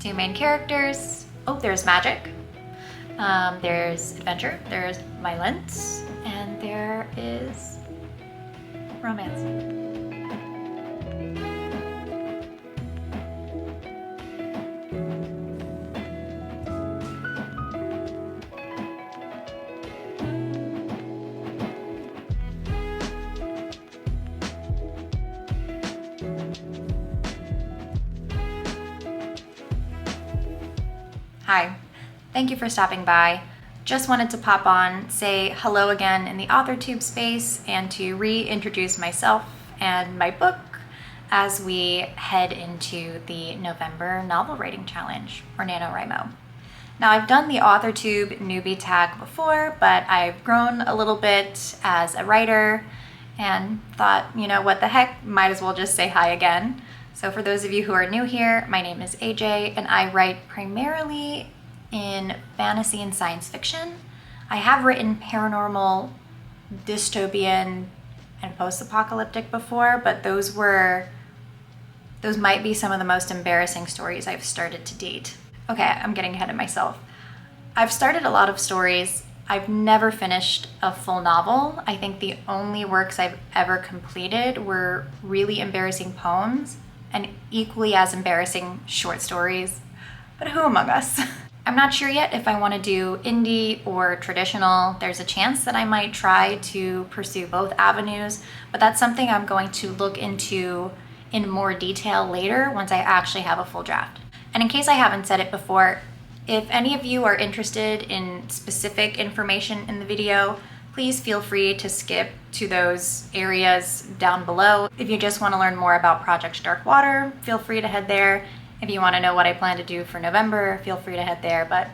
Two main characters. Oh, there's magic. There's adventure. There's violence. And there is romance. Hi, thank you for stopping by. Just wanted to pop on, say hello again in the authortube space, and to reintroduce myself and my book as we head into the November novel writing challenge, or NaNoWriMo. Now, I've done the authortube newbie tag before, but I've grown a little bit as a writer and thought, you know, what the heck, might as well just say hi again. So for those of you who are new here, my name is AJ and I write primarily in fantasy and science fiction. I have written paranormal, dystopian, and post-apocalyptic before, but those might be some of the most embarrassing stories I've started to date. Okay, I'm getting ahead of myself. I've started a lot of stories. I've never finished a full novel. I think the only works I've ever completed were really embarrassing poems and equally as embarrassing short stories, but who among us? I'm not sure yet if I want to do indie or traditional. There's a chance that I might try to pursue both avenues, but that's something I'm going to look into in more detail later once I actually have a full draft. And in case I haven't said it before, if any of you are interested in specific information in the video, please feel free to skip to those areas down below. If you just want to learn more about Project Dark Water, feel free to head there. If you want to know what I plan to do for November, feel free to head there, but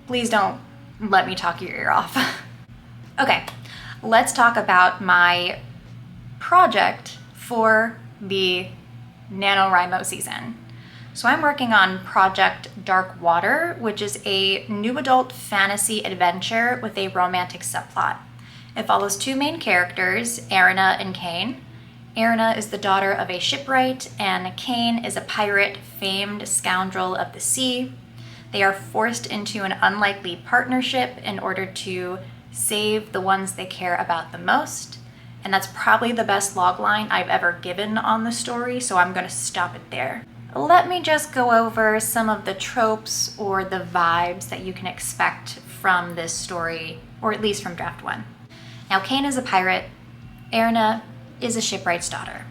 please don't let me talk your ear off. Okay, let's talk about my project for the NaNoWriMo season. So I'm working on Project Dark Water, which is a new adult fantasy adventure with a romantic subplot. It follows two main characters, Erina and Kane. Erina is the daughter of a shipwright, and Kane is a pirate, famed scoundrel of the sea. They are forced into an unlikely partnership in order to save the ones they care about the most. And that's probably the best logline I've ever given on the story, so I'm going to stop it there. Let me just go over some of the tropes or the vibes that you can expect from this story, or at least from draft one. Now, Kane is a pirate. Erina is a shipwright's daughter.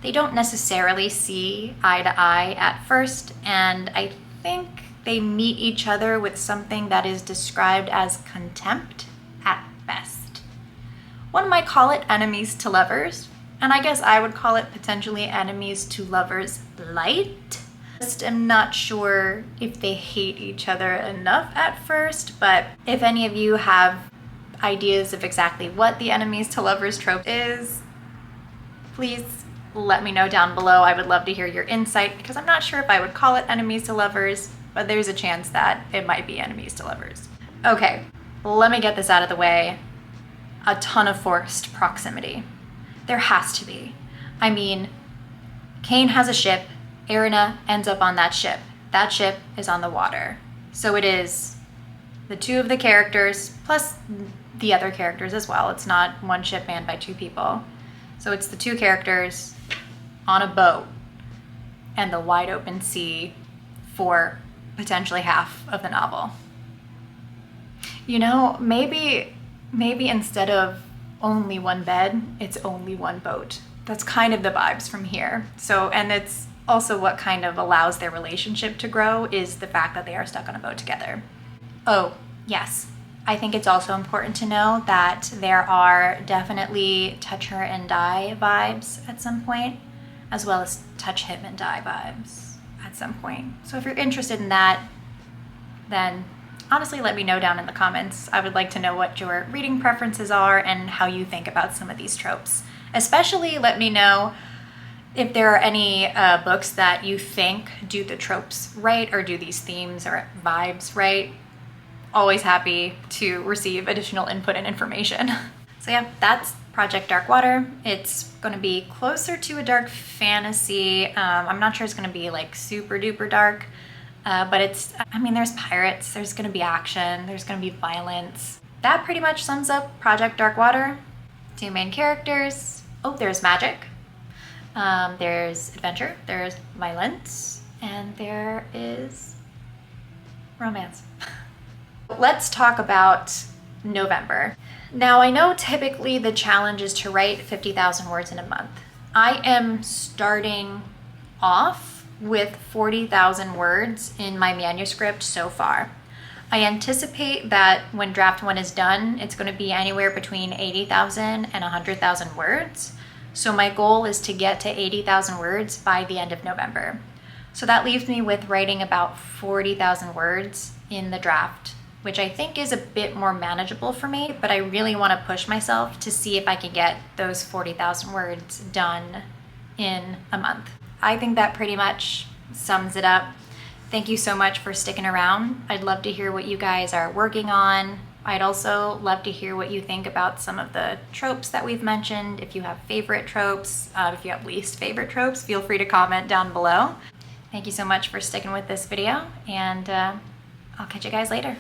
They don't necessarily see eye to eye at first, and I think they meet each other with something that is described as contempt at best. One might call it enemies to lovers, and I guess I would call it potentially enemies to lovers light. Just am not sure if they hate each other enough at first, but if any of you have ideas of exactly what the enemies to lovers trope is, please let me know down below. I would love to hear your insight because I'm not sure if I would call it enemies to lovers, but there's a chance that it might be enemies to lovers. Okay, let me get this out of the way. A ton of forced proximity. There has to be. I mean, Kane has a ship, Erina ends up on that ship. That ship is on the water. So it is the two of the characters, plus the other characters as well. It's not one ship manned by two people. So it's the two characters on a boat and the wide open sea for potentially half of the novel. You know, maybe instead of only one bed, it's only one boat. That's kind of the vibes from here. So, and it's also what kind of allows their relationship to grow is the fact that they are stuck on a boat together. Oh, yes. I think it's also important to know that there are definitely touch her and die vibes at some point, as well as touch him and die vibes at some point. So if you're interested in that, then honestly, let me know down in the comments. I would like to know what your reading preferences are and how you think about some of these tropes. Especially let me know if there are any books that you think do the tropes right or do these themes or vibes right. Always happy to receive additional input and information. So yeah, that's Project Dark Water. It's going to be closer to a dark fantasy. I'm not sure it's going to be like super duper dark, but I mean, there's pirates, there's going to be action, there's going to be violence. That pretty much sums up Project Dark Water. 2 main characters. Oh, there's magic. There's adventure, there's violence, and there is romance. Let's talk about November. Now, I know typically the challenge is to write 50,000 words in a month. I am starting off with 40,000 words in my manuscript so far. I anticipate that when draft 1 is done, it's going to be anywhere between 80,000 and 100,000 words. So my goal is to get to 80,000 words by the end of November. So that leaves me with writing about 40,000 words in the draft, which I think is a bit more manageable for me, but I really want to push myself to see if I can get those 40,000 words done in a month. I think that pretty much sums it up. Thank you so much for sticking around. I'd love to hear what you guys are working on. I'd also love to hear what you think about some of the tropes that we've mentioned. If you have favorite tropes, if you have least favorite tropes, feel free to comment down below. Thank you so much for sticking with this video, and I'll catch you guys later.